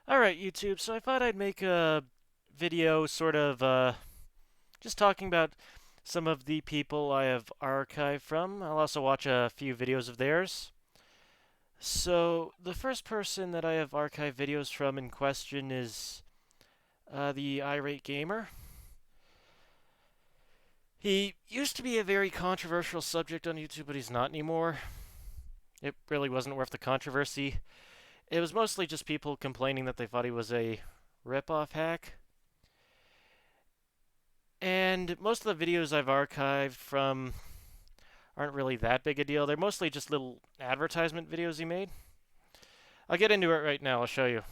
Alright, YouTube, so I thought I'd make a video sort of just talking about some of the people I have archived from. I'll also watch a few videos of theirs. So, the first person that I have archived videos from in question is the Irate Gamer. He used to be a very controversial subject on YouTube, but he's not anymore. It really wasn't worth the controversy. It was mostly just people complaining that they thought he was a rip-off hack. And most of the videos I've archived from aren't really that big a deal. They're mostly just little advertisement videos he made. I'll get into it right now. I'll show you.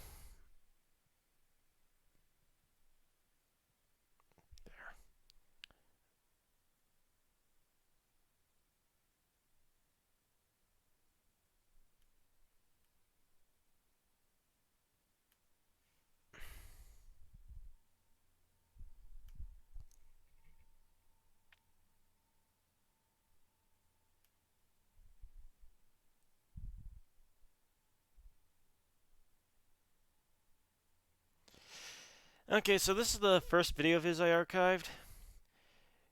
Okay, so this is the first video of his I archived.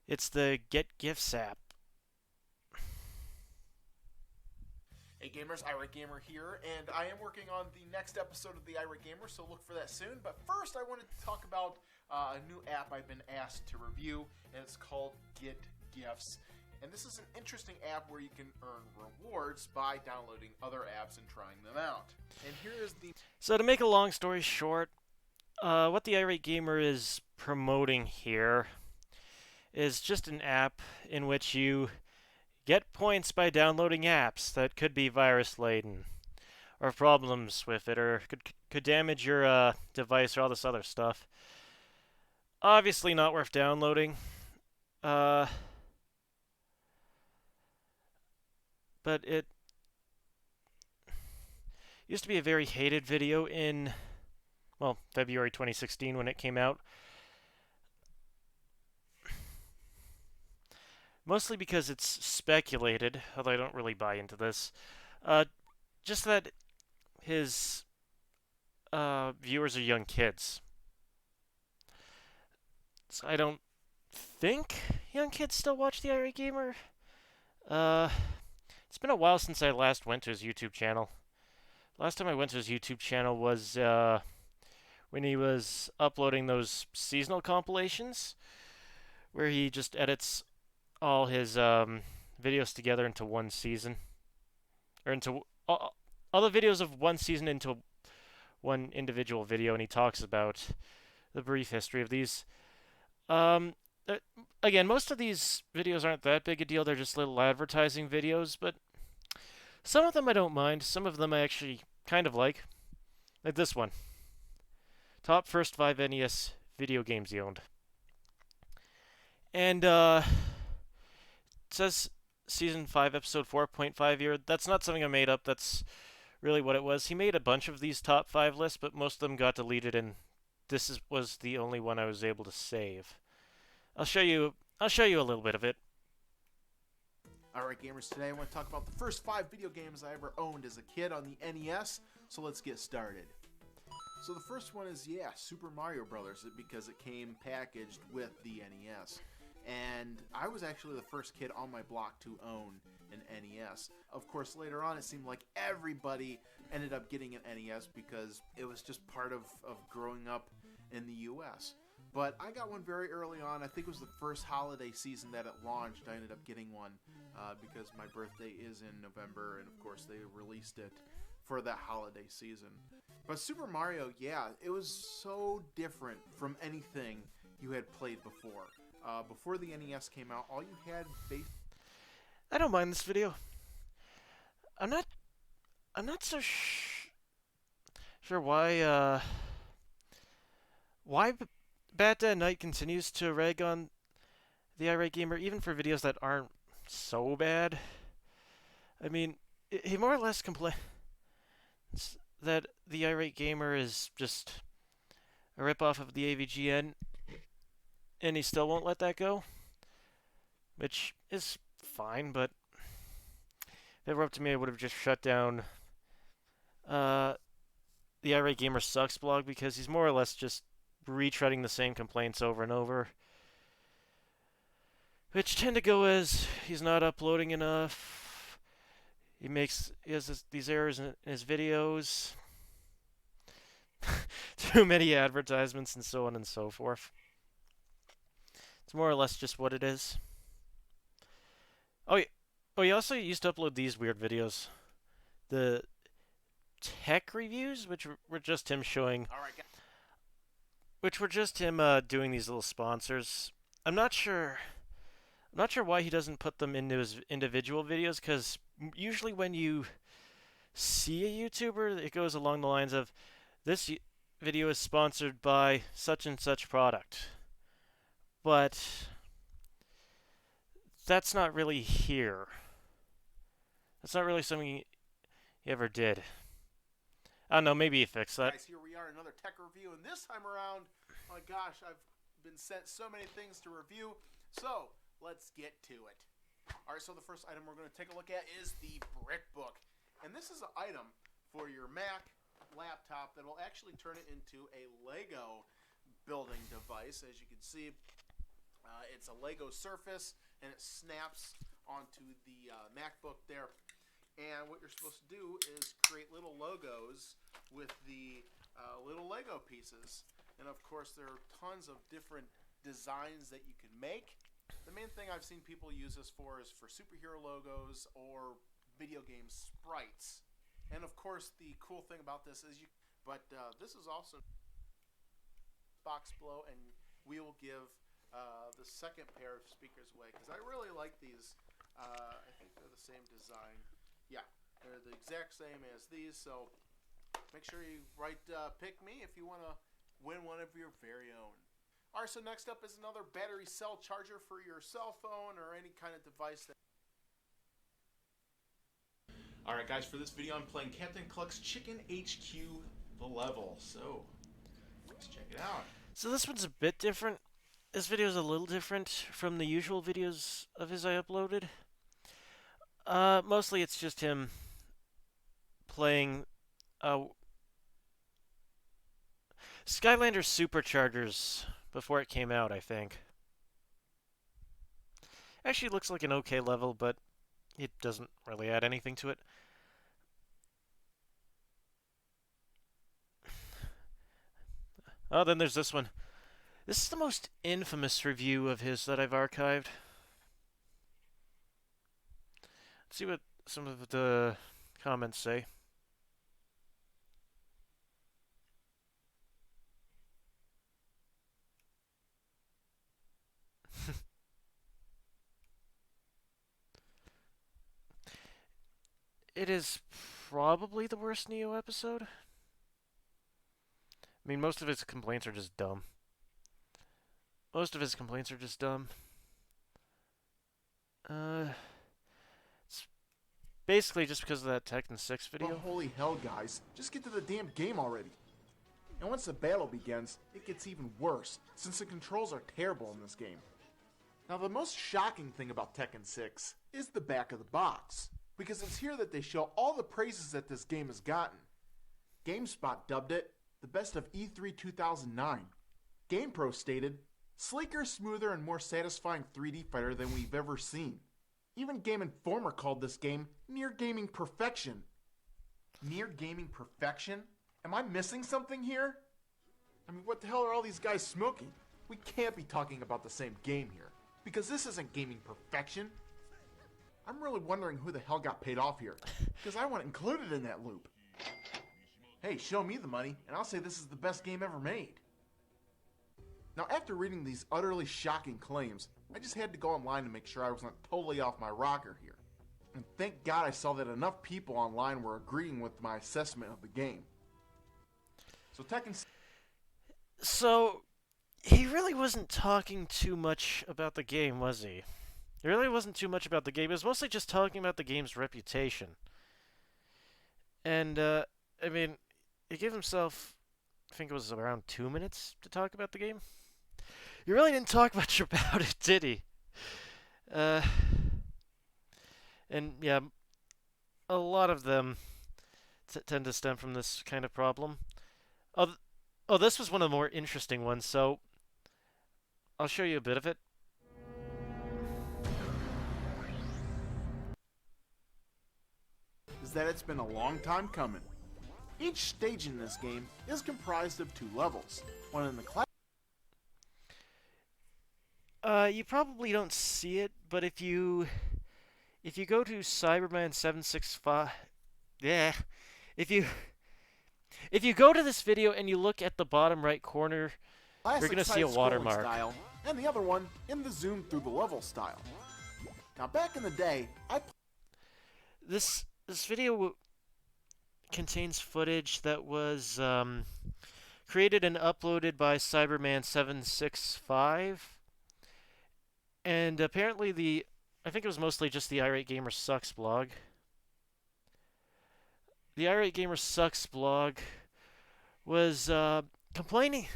It's the Get Gifts app. Hey gamers, Ira Gamer here, and I am working on the next episode of the Ira Gamer, so look for that soon. But first, I wanted to talk about a new app I've been asked to review, and it's called Get Gifts. And this is an interesting app where you can earn rewards by downloading other apps and trying them out. And here is the... So to make a long story short, what the Irate Gamer is promoting here is just an app in which you get points by downloading apps that could be virus laden, or problems with it, or could damage your device, or all this other stuff. Obviously not worth downloading. Uh, but it used to be a very hated video in, well, February 2016 when it came out. Mostly because it's speculated, although I don't really buy into this. Just that his viewers are young kids. So I don't think young kids still watch the Irate Gamer. Uh, it's been a while since I last went to his YouTube channel. Last time I went to his YouTube channel was when he was uploading those seasonal compilations, where he just edits all his videos together into one season, or into all the videos of one season into one individual video, and he talks about the brief history of these. Um, uh, Again, most of these videos aren't that big a deal. They're just little advertising videos, but some of them I don't mind. Some of them I actually kind of like this one. Top first 5 NES video games he owned. And it says season 5, episode 4.5 here. That's not something I made up. That's really what it was. He made a bunch of these top 5 lists, but most of them got deleted, and was the only one I was able to save. I'll show you a little bit of it. Alright gamers, today I want to talk about the first 5 video games I ever owned as a kid on the NES, so let's get started. So the first one is, Super Mario Brothers, because it came packaged with the NES. And I was actually the first kid on my block to own an NES. Of course, later on it seemed like everybody ended up getting an NES because it was just part of growing up in the US. But I got one very early on. I think it was the first holiday season that it launched. I ended up getting one because my birthday is in November, and of course they released it for that holiday season. But Super Mario, it was so different from anything you had played before. Before the NES came out, all you had I don't mind this video. I'm not so sure why Bad Dad Night continues to rag on the Irate Gamer, even for videos that aren't so bad. I mean, he more or less complains that the Irate Gamer is just a ripoff of the AVGN, and he still won't let that go, which is fine, but if it were up to me, I would have just shut down the the Irate Gamer Sucks blog because he's more or less just retreading the same complaints over and over, which tend to go as he's not uploading enough. He has these errors in his videos, too many advertisements, and so on and so forth. It's more or less just what it is. Oh, he also used to upload these weird videos. The tech reviews, which were just him showing, All right, which were just him doing these little sponsors. I'm not sure. I'm not sure why he doesn't put them into his individual videos, because usually when you see a YouTuber, it goes along the lines of, this video is sponsored by such and such product. But that's not really here. That's not really something he ever did. I don't know, maybe he fixed that. guys, here we are, another tech review, and this time around, oh my gosh, I've been sent so many things to review, so let's get to it. All right, so the first item we're going to take a look at is the BrickBook, and this is an item for your Mac laptop that will actually turn it into a Lego building device. As you can see, it's a Lego surface, and it snaps onto the MacBook there. And what you're supposed to do is create little logos with the little Lego pieces. And of course, there are tons of different designs that you can make. The main thing I've seen people use this for is for superhero logos or video game sprites. And of course, the cool thing about this is this is also box below, and we will give the second pair of speakers away because I really like these. I think they're the same design. Yeah, they're the exact same as these, so make sure you pick me if you want to win one of your very own. Alright, so next up is another battery cell charger for your cell phone or any kind of device. Alright guys, for this video I'm playing Captain Cluck's Chicken HQ The Level, so let's check it out. So this one's a bit different. This video is a little different from the usual videos of his I uploaded. Mostly it's just him playing Skylander Superchargers before it came out, I think. Actually, it looks like an okay level, but it doesn't really add anything to it. Oh, then there's this one. This is the most infamous review of his that I've archived. Let's see what some of the comments say. It is probably the worst Neo episode. I mean, most of his complaints are just dumb. Most of his complaints are just dumb. It's basically just because of that Tekken 6 video. Oh, holy hell, guys. Just get to the damn game already. And once the battle begins, it gets even worse, since the controls are terrible in this game. Now, the most shocking thing about Tekken 6 is the back of the box, because it's here that they show all the praises that this game has gotten. GameSpot dubbed it the best of E3 2009. GamePro stated, sleeker, smoother, and more satisfying 3D fighter than we've ever seen. Even Game Informer called this game near gaming perfection. Near gaming perfection? Am I missing something here? I mean, what the hell are all these guys smoking? We can't be talking about the same game here, because this isn't gaming perfection. I'm really wondering who the hell got paid off here, because I wasn't included in that loop. Hey, show me the money, and I'll say this is the best game ever made. Now, after reading these utterly shocking claims, I just had to go online to make sure I wasn't totally off my rocker here. And thank God I saw that enough people online were agreeing with my assessment of the game. So Tekken... So, he really wasn't talking too much about the game, was he? He really wasn't too much about the game. He was mostly just talking about the game's reputation. And, I mean, he gave himself, I think it was around 2 minutes to talk about the game. He really didn't talk much about it, did he? And, yeah, a lot of them tend to stem from this kind of problem. Oh, oh, this was one of the more interesting ones, so I'll show you a bit of it. Is that it's been a long time coming. Each stage in this game is comprised of 2 levels, one in the class. You probably don't see it, but if you go to Cyberman 765, yeah, if you if you go to this video and you look at the bottom right corner, you're Classic gonna see a side-scrolling watermark. style, and the other one in the zoom through the level style. Now back in the day, I This video contains footage that was created and uploaded by Cyberman 765, and apparently I think it was mostly just the Irate Gamer Sucks blog. The Irate Gamer Sucks blog was complaining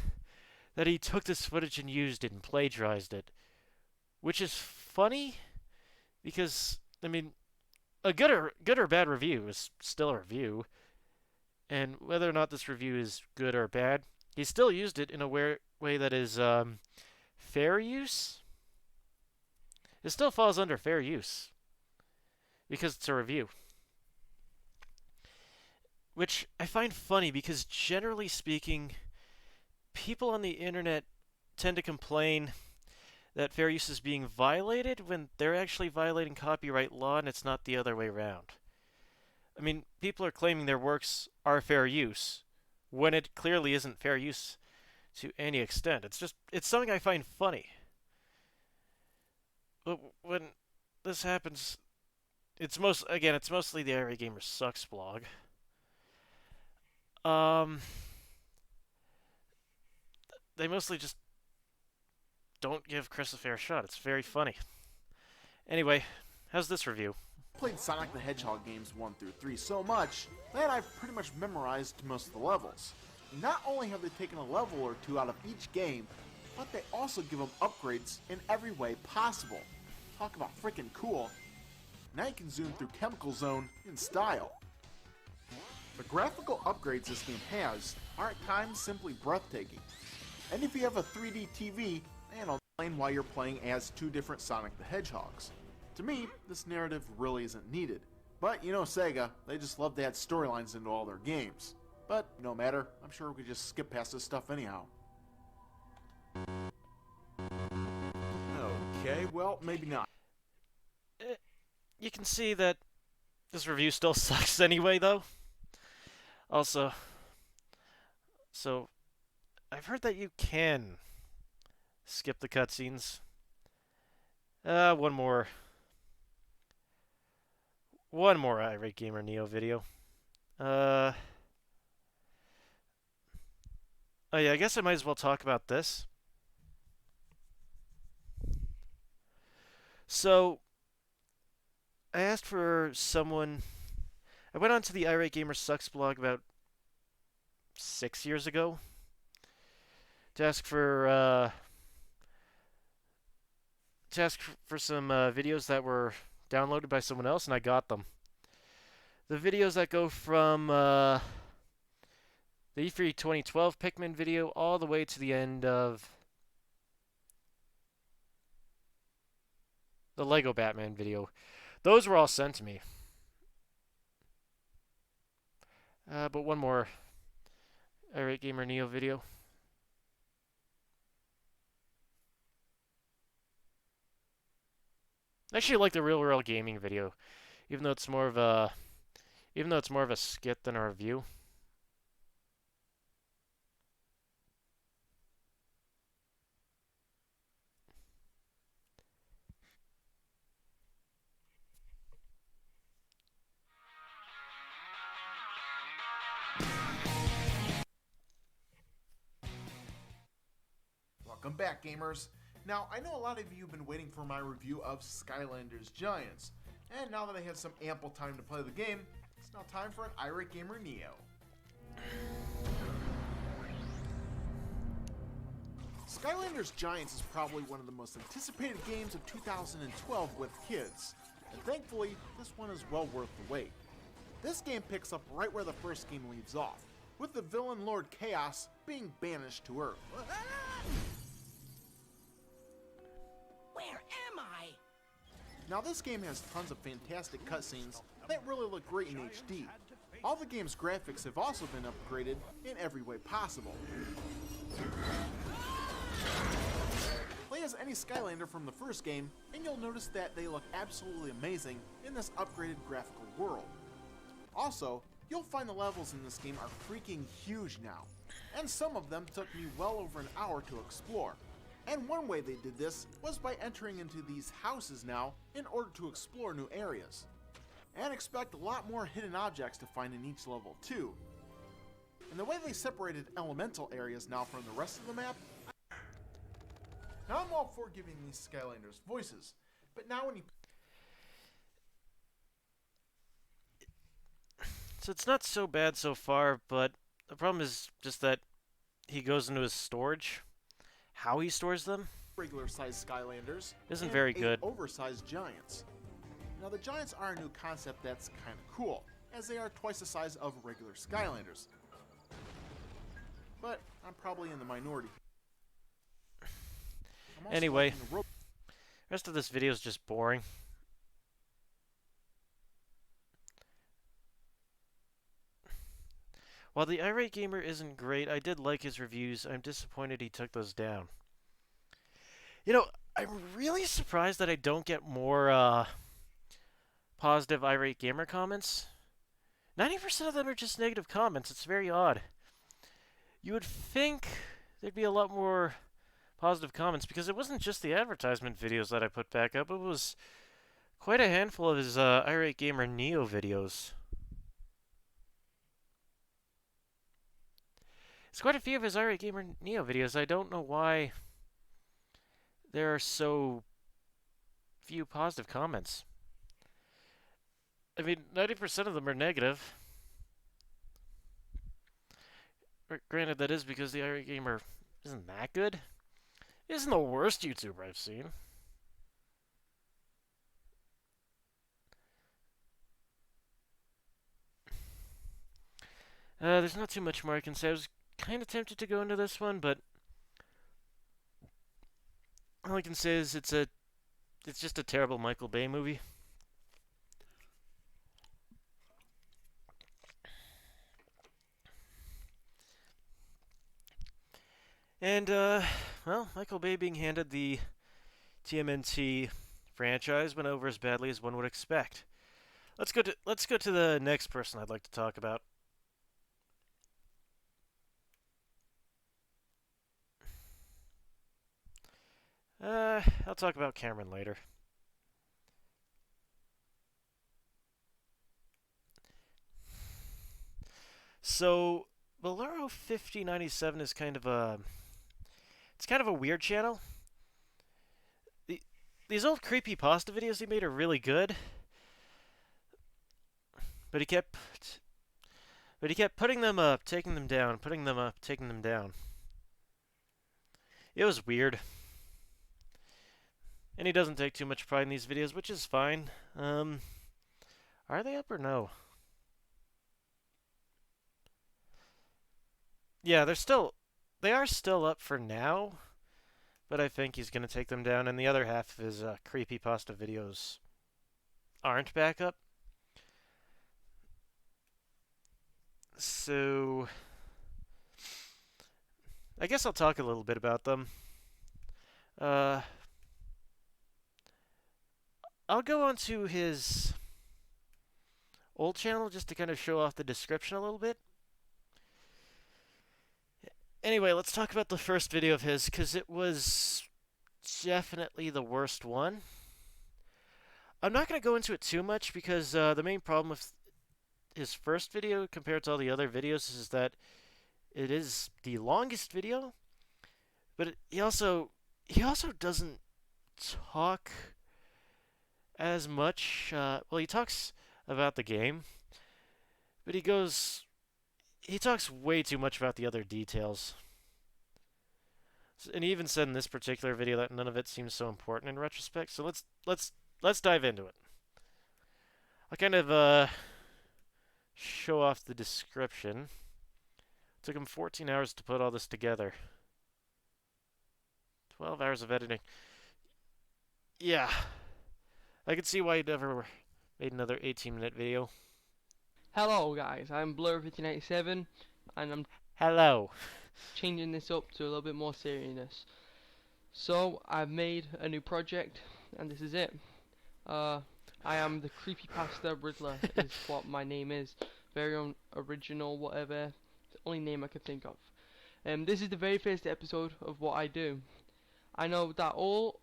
that he took this footage and used it and plagiarized it, which is funny because I mean a good or bad review is still a review, and whether or not this review is good or bad, he still used it in a way that is fair use. It still falls under fair use because it's a review, which I find funny because generally speaking, people on the internet tend to complain that fair use is being violated when they're actually violating copyright law and it's not the other way around. I mean, people are claiming their works are fair use when it clearly isn't fair use to any extent. It's something I find funny. But when this happens, it's mostly the Area Gamer Sucks blog. Um, they mostly just don't give Chris a fair shot. It's very funny. Anyway, how's this review? played Sonic the Hedgehog games 1 through 3 so much that I've pretty much memorized most of the levels. Not only have they taken a level or two out of each game, but they also give them upgrades in every way possible. Talk about freaking cool. Now you can zoom through Chemical Zone in style. The graphical upgrades this game has are at times simply breathtaking. And if you have a 3D TV, it'll explain why you're playing as two different Sonic the Hedgehogs. To me, this narrative really isn't needed. But you know Sega, they just love to add storylines into all their games. But no matter, I'm sure we could just skip past this stuff anyhow. Okay, well, maybe not. You can see that this review still sucks anyway, though. Also, so I've heard that you can skip the cutscenes. One more Irate Gamer Neo video. Oh yeah, I guess I might as well talk about this. So, I asked for someone. I went onto the Irate Gamer Sucks blog about 6 years ago to ask for some videos that were downloaded by someone else, and I got them. The videos that go from the E3 2012 Pikmin video all the way to the end of the Lego Batman video. Those were all sent to me. But one more Irate Gamer Neo video. I actually like the Real World Gaming video, even though it's more of a skit than a review. Welcome back, gamers. Now, I know a lot of you have been waiting for my review of Skylanders Giants, and now that I have some ample time to play the game, it's now time for an Irate Gamer Neo. Skylanders Giants is probably one of the most anticipated games of 2012 with kids, and thankfully, this one is well worth the wait. This game picks up right where the first game leaves off, with the villain Lord Chaos being banished to Earth. Where am I? Now this game has tons of fantastic cutscenes that really look great in HD. All the game's graphics have also been upgraded in every way possible. Play as any Skylander from the first game, and you'll notice that they look absolutely amazing in this upgraded graphical world. Also, you'll find the levels in this game are freaking huge now, and some of them took me well over an hour to explore. And one way they did this was by entering into these houses now in order to explore new areas. And expect a lot more hidden objects to find in each level too. And the way they separated elemental areas now from the rest of the map, now I'm all for giving these Skylanders voices, but now when you... So it's not so bad so far, but the problem is just that he goes into his storage. How he stores them regular-sized Skylanders isn't and very 8 good. oversized giants. Now the giants are a new concept that's kind of cool, as they are twice the size of regular Skylanders. But I'm probably in the minority. I'm also Anyway, liking the rest of this video is just boring. While the irate gamer isn't great, I did like his reviews. I'm disappointed he took those down. You know, I'm really surprised that I don't get more positive irate gamer comments. 90% of them are just negative comments. It's very odd. You would think there'd be a lot more positive comments because it wasn't just the advertisement videos that I put back up. It was quite a handful of his irate gamer Neo videos. It's quite a few of his irate gamer Neo videos. I don't know why there are so few positive comments. I mean, 90% of them are negative. Granted, that is because the irate gamer isn't that good. He isn't the worst YouTuber I've seen. There's not too much more I can say. I was kind of tempted to go into this one, but all I can say is it's just a terrible Michael Bay movie. And well, Michael Bay being handed the TMNT franchise went over as badly as one would expect. Let's go to the next person I'd like to talk about. I'll talk about Cameron later. So, Bolero 5097 is kind of a weird channel. These old creepypasta videos he made are really good, but he kept putting them up, taking them down, putting them up, taking them down. It was weird. And he doesn't take too much pride in these videos, which is fine. Are they up or no? Yeah, they are still up for now, but I think he's going to take them down, and the other half of his creepypasta videos aren't back up. So, I guess I'll talk a little bit about them. I'll go on to his old channel just to kind of show off the description a little bit. Anyway, let's talk about the first video of his, because it was definitely the worst one. I'm not going to go into it too much, because the main problem with his first video compared to all the other videos is that it is the longest video, but he also doesn't talk as much. Well, he talks about the game, but he talks way too much about the other details. And he even said in this particular video that none of it seems so important in retrospect. So let's dive into it. I'll kind of show off the description. Took him 14 hours to put all this together. 12 hours of editing. Yeah, I can see why he never made another 18-minute video. Hello guys, I'm Blur1597 and I'm Hello. changing this up to a little bit more seriousness. So I've made a new project and this is it. I am the Creepypasta Riddler is what my name is. Very original, whatever. It's the only name I could think of. This is the very first episode of what I do. I know that all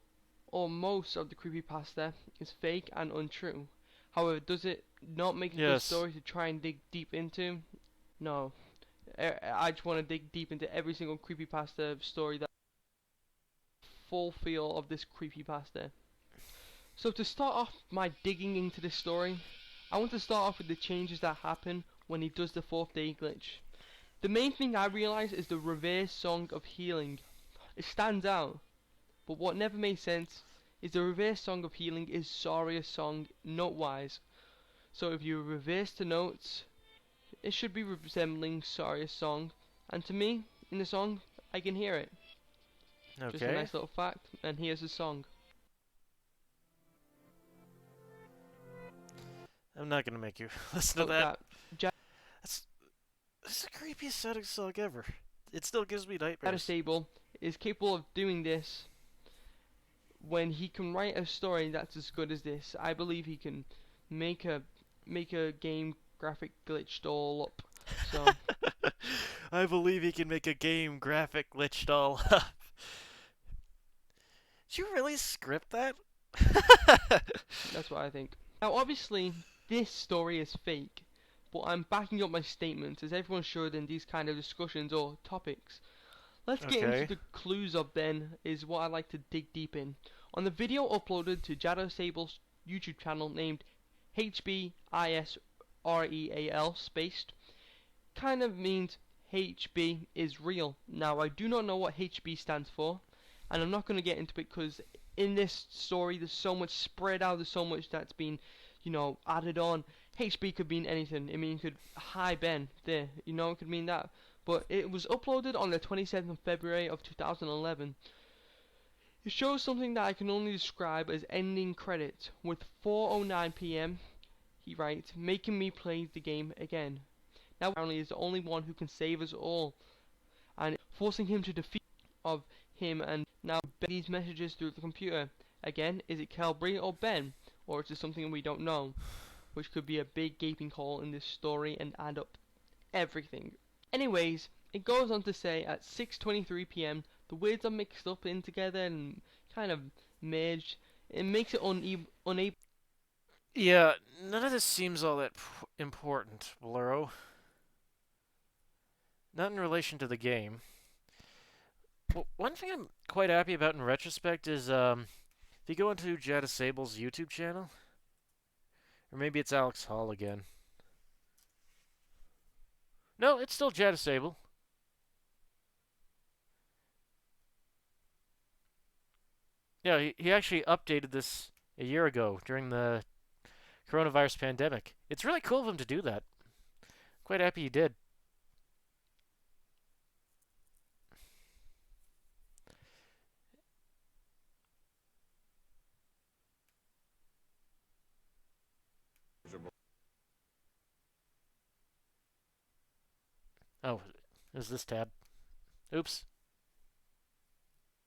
or most of the creepypasta is fake and untrue. However, does it not make a good Yes. story to try and dig deep into? No. I just want to dig deep into every single creepypasta story, that full feel of this creepypasta. So to start off my digging into this story, I want to start off with the changes that happen when he does the 4th day glitch. The main thing I realize is the reverse song of healing. It stands out. But what never made sense is the reverse song of healing is Saria's song note-wise. So if you reverse the notes, it should be resembling Saria's song. And to me, in the song, I can hear it. Just a Okay. nice little fact, and here's the song. I'm not gonna make you listen to So that. that That's the creepiest sounding song ever. It still gives me nightmares. Sable is capable of doing this when he can write a story that's as good as this. I believe he can make a game graphic glitched all up. So I believe he can make a game graphic glitched all up. Did you really script that? that's what I think. Now obviously this story is fake, but I'm backing up my statements as everyone should in these kind of discussions or topics. Let's get Okay. into the clues of then is what I like to dig deep in. On the video uploaded to Jado Sable's YouTube channel named HBISREAL spaced, kind of means HB is real. Now I do not know what HB stands for, and I'm not going to get into it because in this story there's so much spread out, there's so much that's been, you know, added on. HB could mean anything. It could hi Ben there, you know, it could mean that. But it was uploaded on the 27th of February of 2011. It shows something that I can only describe as ending credits with 4:09 p.m. He writes, making me play the game again. Now apparently is the only one who can save us all, and forcing him to defeat of him and now these messages through the computer. Again, is it Calbri or Ben, or is it something we don't know, which could be a big gaping hole in this story and add up everything. Anyways, it goes on to say at 6:23 p.m. the words are mixed up in together and kind of merged. It makes it unable. Yeah, none of this seems all that important, Bluro. Not in relation to the game. Well, one thing I'm quite happy about in retrospect is, if you go into Jada Sable's YouTube channel, or maybe it's Alex Hall again. No, it's still Jada Sable. Yeah, he actually updated this a year ago during the coronavirus pandemic. It's really cool of him to do that. Quite happy he did. Oh, is this tab? Oops.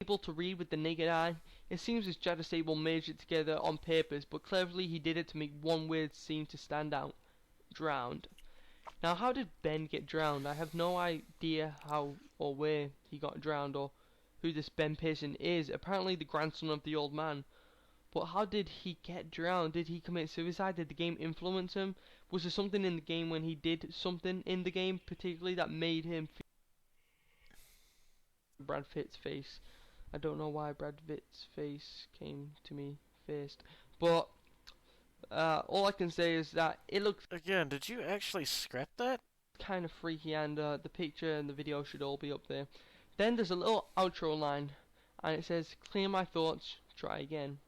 Able to read with the naked eye. It seems as Jada Sable merged it together on purpose, but cleverly he did it to make one word seem to stand out. Drowned. Now how did Ben get drowned? I have no idea how or where he got drowned or who this Ben person is. Apparently the grandson of the old man. But how did he get drowned? Did he commit suicide? Did the game influence him? Was there something in the game when he did something in the game particularly that made him feel Brad Pitt's face? I don't know why Brad Pitt's face came to me first. But all I can say is that it looks Again, did you actually script that? kind of freaky, and the picture and the video should all be up there. Then there's a little outro line, and it says, clear my thoughts, try again.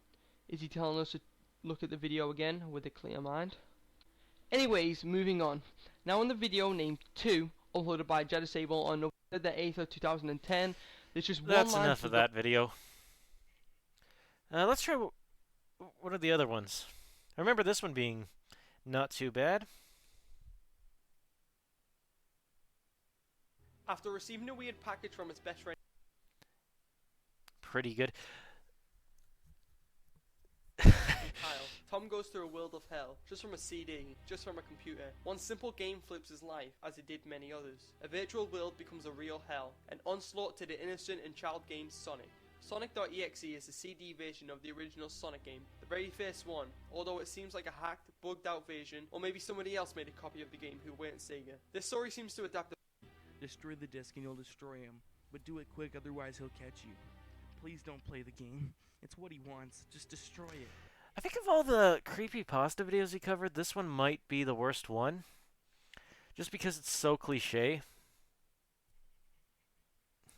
Is he telling us to look at the video again with a clear mind? Anyways, moving on. Now in the video named 2, uploaded by Jedisable on November the 8th of 2010. There's just one That's line enough for of that video. Let's try one of the other ones. I remember this one being not too bad. After receiving a weird package from his best friend Pretty good. Kyle, Tom goes through a world of hell, just from a CD, just from a computer. One simple game flips his life, as it did many others. A virtual world becomes a real hell, an onslaught to the innocent and child game Sonic. Sonic.exe is a CD version of the original Sonic game, the very first one, although it seems like a hacked, bugged out version, or maybe somebody else made a copy of the game who weren't Sega. This story seems to adapt Destroy the disc and you'll destroy him, but do it quick, otherwise he'll catch you. Please don't play the game. It's what he wants. Just destroy it. I think of all the creepypasta videos he covered, this one might be the worst one. Just because it's so cliche.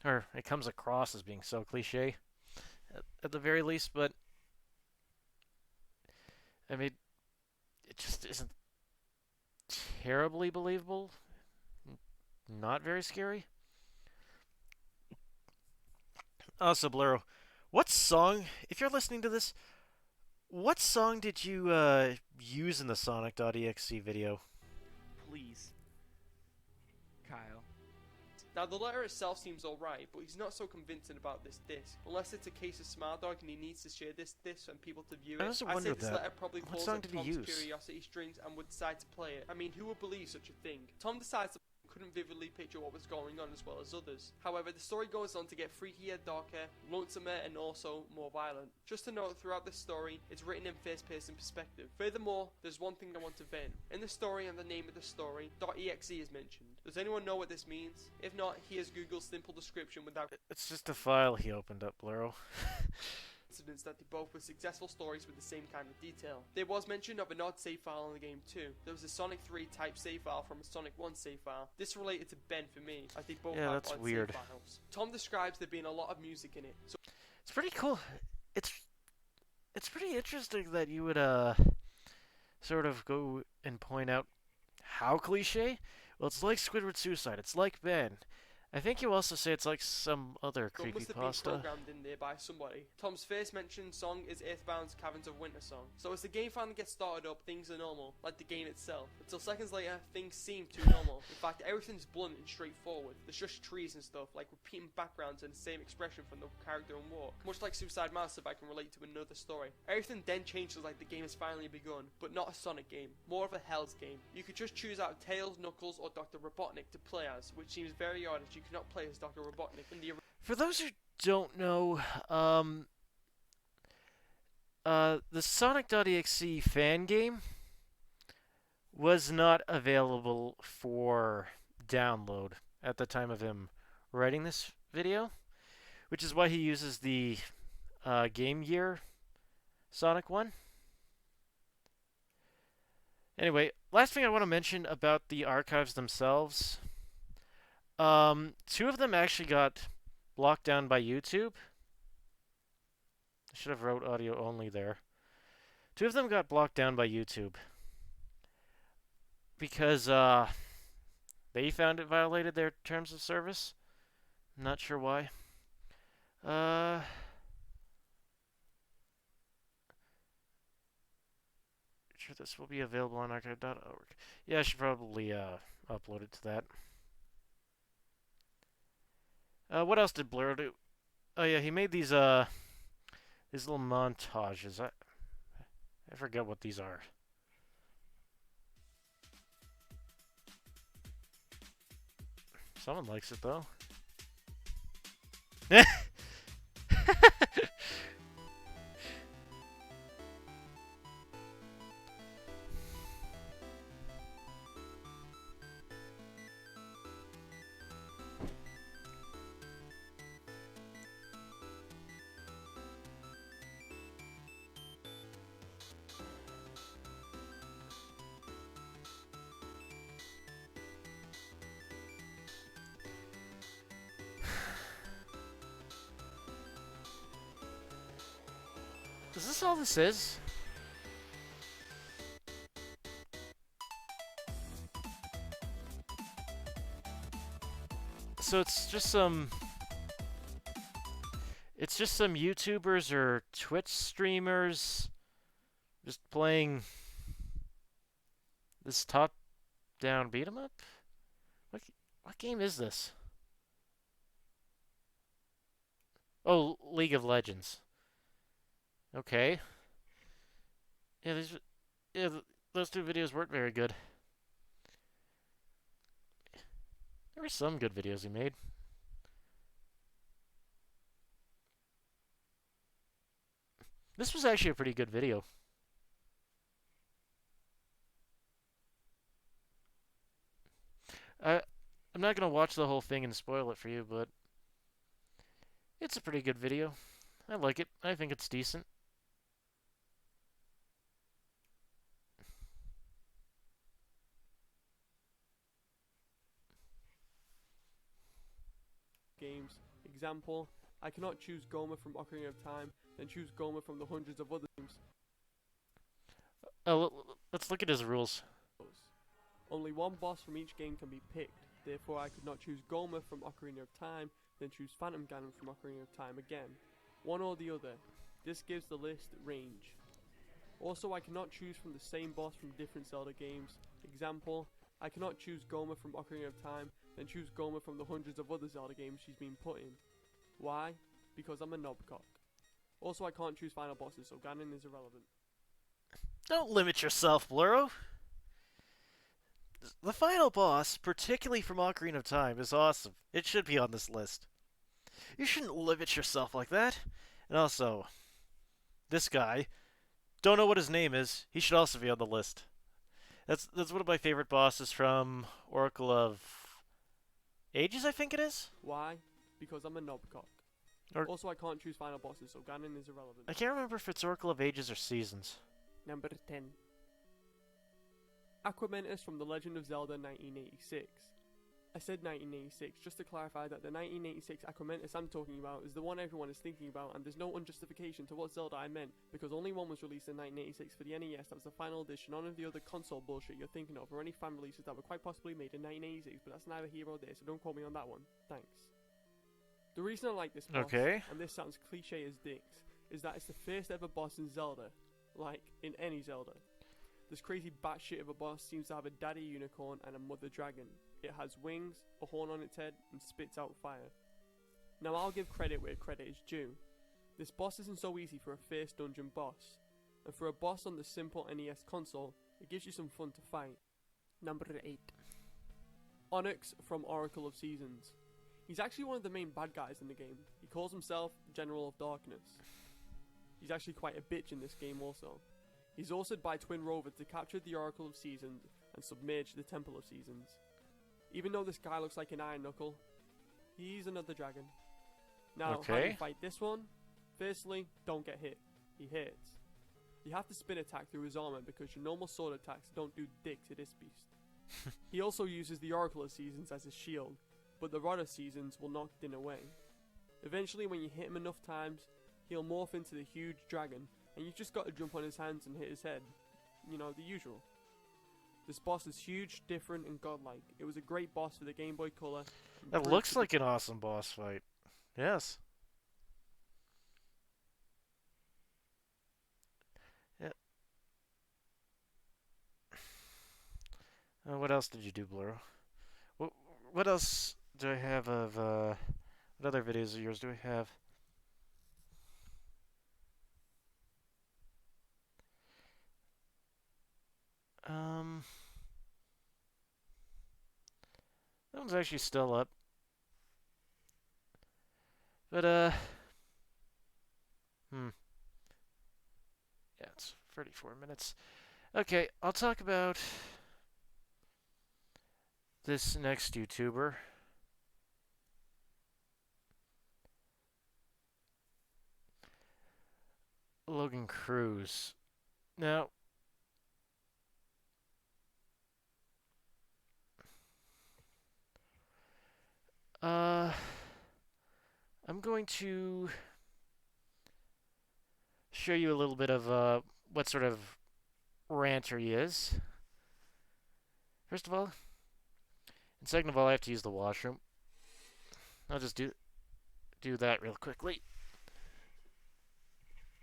Or it comes across as being so cliche, at the very least, but I mean, it just isn't terribly believable. Not very scary. Also, Bluro, what song, if you're listening to this, what song did you use in the Sonic.exe video? Please. Kyle. Now the letter itself seems alright, but he's not so convincing about this disc. Unless it's a case of Smart Dog and he needs to share this disc and people to view it. I also I say wondered this that. letter probably What falls song at did he Tom's use? curiosity strings and would decide to play it. I mean, who would believe such a thing? Tom decides to couldn't vividly picture what was going on as well as others. However, the story goes on to get freakier, darker, lonesomer, and also more violent. Just to note, throughout this story, it's written in first-person perspective. Furthermore, there's one thing I want to vent. In the story and the name of the story, .exe is mentioned. Does anyone know what this means? If not, here's Google's simple description without It's just a file he opened up, Bluro. incidents that they both were successful stories with the same kind of detail. There was mention of an odd save file in the game too. There was a Sonic 3 type save file from a Sonic 1 save file. This related to Ben for me, as they both Yeah, have that's odd weird. save files. Tom describes there being a lot of music in it, so It's pretty cool. It's pretty interesting that you would sort of go and point out how cliche. Well, it's like Squidward Suicide. It's like Ben. I think you also say it's like some other it must have been creepypasta. programmed in there by somebody. Tom's first mentioned song is Earthbound's Caverns of Winter song. So as the game finally gets started up, things are normal, like the game itself. Until seconds later, things seem too normal. In fact, everything's blunt and straightforward. There's just trees and stuff, like repeating backgrounds and the same expression from the character and walk. Much like Suicide Massive, I can relate to another story. Everything then changes like the game has finally begun, but not a Sonic game, more of a Hell's game. You could just choose out Tails, Knuckles, or Dr. Robotnik to play as, which seems very odd as you cannot play as Dr. Robotnik in the For those who don't know, the Sonic.exe fan game was not available for download at the time of him writing this video, which is why he uses the Game Gear Sonic one. Anyway, last thing I want to mention about the archives themselves. Two of them actually got blocked down by YouTube. I should have wrote audio only there. Two of them got blocked down by YouTube because they found it violated their terms of service. I'm not sure why. Sure, this will be available on archive.org. Yeah, I should probably upload it to that. What else did Blur do? Oh yeah, he made these little montages. I forget what these are. Someone likes it though. Is this all this is? So it's just some YouTubers or Twitch streamers just playing this top-down beat 'em up. What what game is this? Oh, League of Legends. Okay. Yeah, those two videos weren't very good. There were some good videos he made. This was actually a pretty good video. I I'm not gonna watch the whole thing and spoil it for you, but it's a pretty good video. I like it. I think it's decent. games. Example, I cannot choose Goma from Ocarina of Time, then choose Goma from the hundreds of other games. Let's look at his rules. Only one boss from each game can be picked, therefore I could not choose Goma from Ocarina of Time, then choose Phantom Ganon from Ocarina of Time again. One or the other. This gives the list range. Also, I cannot choose from the same boss from different Zelda games. Example, I cannot choose Goma from Ocarina of Time, then choose Goma from the hundreds of other Zelda games she's been put in. Why? Because I'm a knobcock. Also, I can't choose final bosses, so Ganon is irrelevant. Don't limit yourself, Bluro. The final boss, particularly from Ocarina of Time, is awesome. It should be on this list. You shouldn't limit yourself like that. And also, this guy, don't know what his name is. He should also be on the list. That's one of my favorite bosses from Oracle of Ages, I think it is. Why? Because I'm a knobcock. Also, I can't choose final bosses, so Ganon is irrelevant. I can't remember if it's Oracle of Ages or Seasons. Number 10. Aquamentus from The Legend of Zelda 1986. I said 1986 just to clarify that the 1986 Aquamentus I'm talking about is the one everyone is thinking about, and there's no unjustification to what Zelda I meant, because only one was released in 1986 for the NES. That was the final edition. None of the other console bullshit you're thinking of, or any fan releases that were quite possibly made in 1986, but that's neither here or there, so don't quote me on that one. Thanks. The reason I like this boss, and this sounds cliche as dicks, is that it's the first ever boss in Zelda. Like, in any Zelda. This crazy batshit of a boss seems to have a daddy unicorn and a mother dragon. It has wings, a horn on its head, and spits out fire. Now I'll give credit where credit is due. This boss isn't so easy for a first dungeon boss, and for a boss on the simple NES console, it gives you some fun to fight. Number 8. Onyx from Oracle of Seasons. He's actually one of the main bad guys in the game. He calls himself General of Darkness. He's actually quite a bitch in this game also. He's ordered by Twin Rover to capture the Oracle of Seasons and submerge the Temple of Seasons. Even though this guy looks like an Iron Knuckle, he's another dragon. Now, how do you fight this one? Firstly, don't get hit. He hits. You have to spin attack through his armor because your normal sword attacks don't do dick to this beast. He also uses the Oracle of Seasons as his shield, but the Rod of Seasons will knock Din away. Eventually, when you hit him enough times, he'll morph into the huge dragon, and you just gotta jump on his hands and hit his head. You know, the usual. This boss is huge, different, and godlike. It was a great boss for the Game Boy Color. That looks like an awesome boss fight. Yes. Yeah. What else did you do, Bluro? What else do I have of, what other videos of yours do I have? That one's actually still up. But, yeah, it's 34 minutes. Okay, I'll talk about this next YouTuber. Logan Cruz. Now, I'm going to show you a little bit of what sort of ranter he is. First of all, and second of all, I have to use the washroom. I'll just do that real quickly.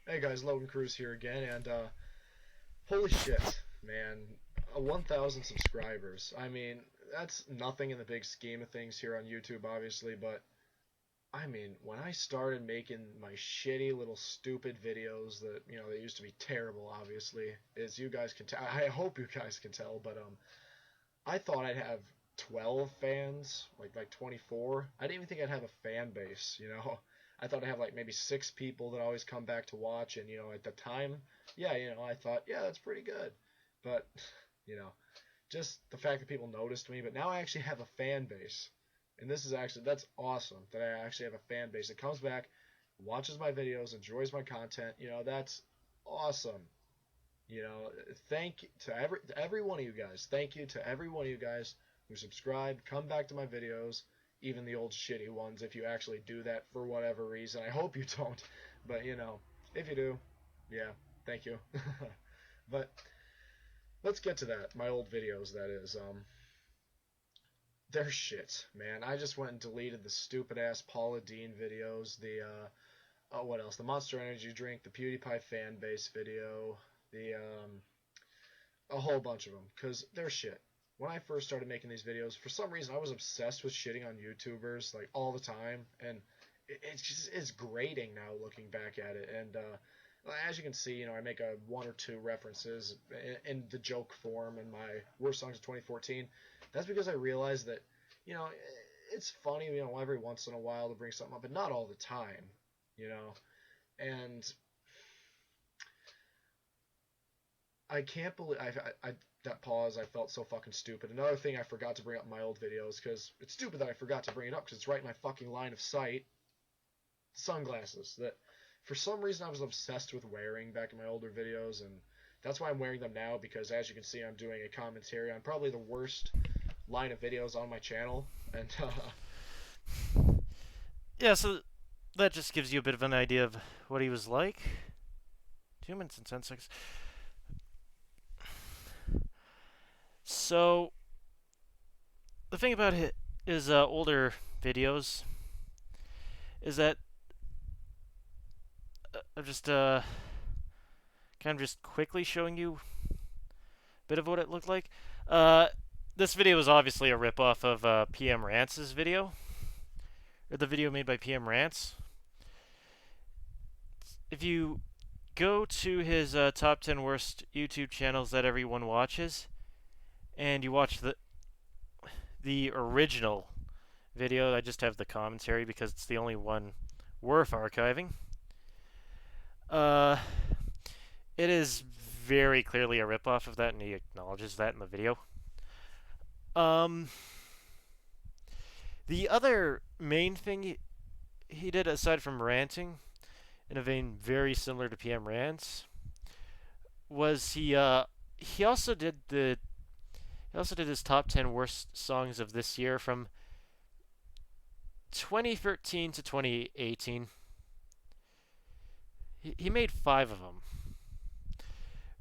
Hey guys, Logan Cruz here again, and holy shit, man, 1,000 subscribers. I mean, that's nothing in the big scheme of things here on YouTube, obviously, but I mean, when I started making my shitty little stupid videos that, they used to be terrible, obviously, as you guys can tell, I hope you guys can tell, but I thought I'd have 12 fans, like 24. I didn't even think I'd have a fan base. I thought I'd have like maybe 6 people that always come back to watch, and at the time, yeah, I thought, yeah, that's pretty good. But, you know, just the fact that people noticed me, but now I actually have a fan base. And that's awesome that I actually have a fan base that comes back, watches my videos, enjoys my content. That's awesome. Thank to every one of you guys. Thank you to every one of you guys who subscribe, come back to my videos, even the old shitty ones if you actually do that for whatever reason. I hope you don't, but if you do, yeah, thank you. But let's get to that. My old videos, that is. They're shit, man. I just went and deleted the stupid ass Paula Deen videos, the what else? The Monster Energy drink, the PewDiePie fan base video, the a whole bunch of them, because they're shit. When I first started making these videos, for some reason I was obsessed with shitting on YouTubers like all the time, and it's grating now looking back at it. And as you can see, I make a one or two references in the joke form in my worst songs of 2014. That's because I realized that, it's funny, every once in a while to bring something up, but not all the time, And I can't believe I that pause. I felt so fucking stupid. Another thing I forgot to bring up in my old videos, because it's stupid that I forgot to bring it up, because it's right in my fucking line of sight. Sunglasses that, for some reason, I was obsessed with wearing back in my older videos, and that's why I'm wearing them now, because as you can see, I'm doing a commentary on probably the worst line of videos on my channel, and Yeah, so that just gives you a bit of an idea of what he was like. 2 minutes and 10 seconds. So, the thing about his older videos is that I'm just kind of just quickly showing you a bit of what it looked like. This video is obviously a ripoff of PM Rance's video, or the video made by PM Rance. If you go to his top 10 worst YouTube channels that everyone watches, and you watch the original video, I just have the commentary because it's the only one worth archiving. It is very clearly a ripoff of that, and he acknowledges that in the video. The other main thing he did, aside from ranting, in a vein very similar to PM Rants, was he also did his top 10 worst songs of this year from 2013 to 2018. He made 5 of them,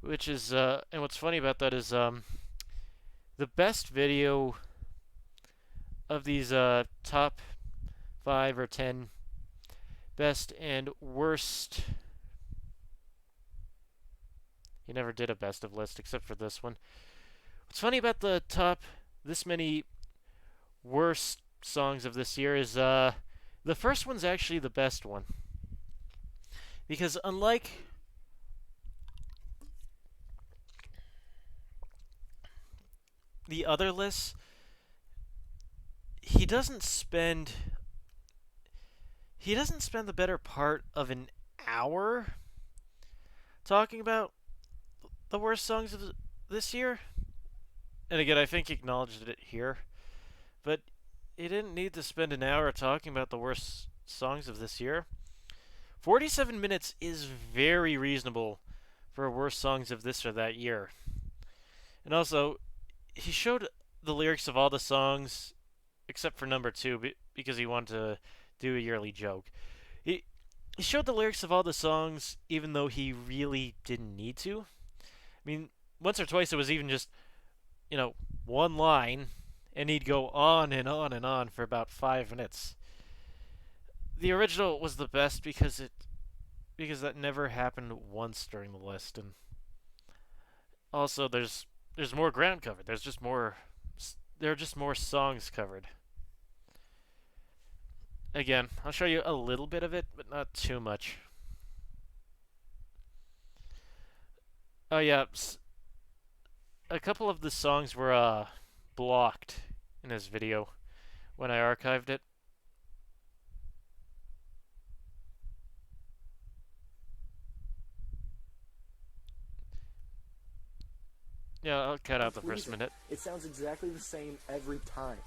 which is and what's funny about that is the best video of these top 5 or 10 best and worst. He never did a best of list except for this one. What's funny about the top this many worst songs of this year is the first one's actually the best one. Because unlike the other lists, he doesn't spend the better part of an hour talking about the worst songs of this year. And again, I think he acknowledged it here, but he didn't need to spend an hour talking about the worst songs of this year. 47 minutes is very reasonable for worst songs of this or that year. And also, he showed the lyrics of all the songs except for number 2 because he wanted to do a yearly joke. He showed the lyrics of all the songs even though he really didn't need to. I mean, once or twice it was even just, one line, and he'd go on and on and on for about 5 minutes. the original was the best because that never happened once during the list, and also there's more ground covered. There are just more songs covered. Again, I'll show you a little bit of it, but not too much. Oh yeah, a couple of the songs were blocked in this video when I archived it. Yeah, I'll cut out the first minute. It sounds exactly the same every time.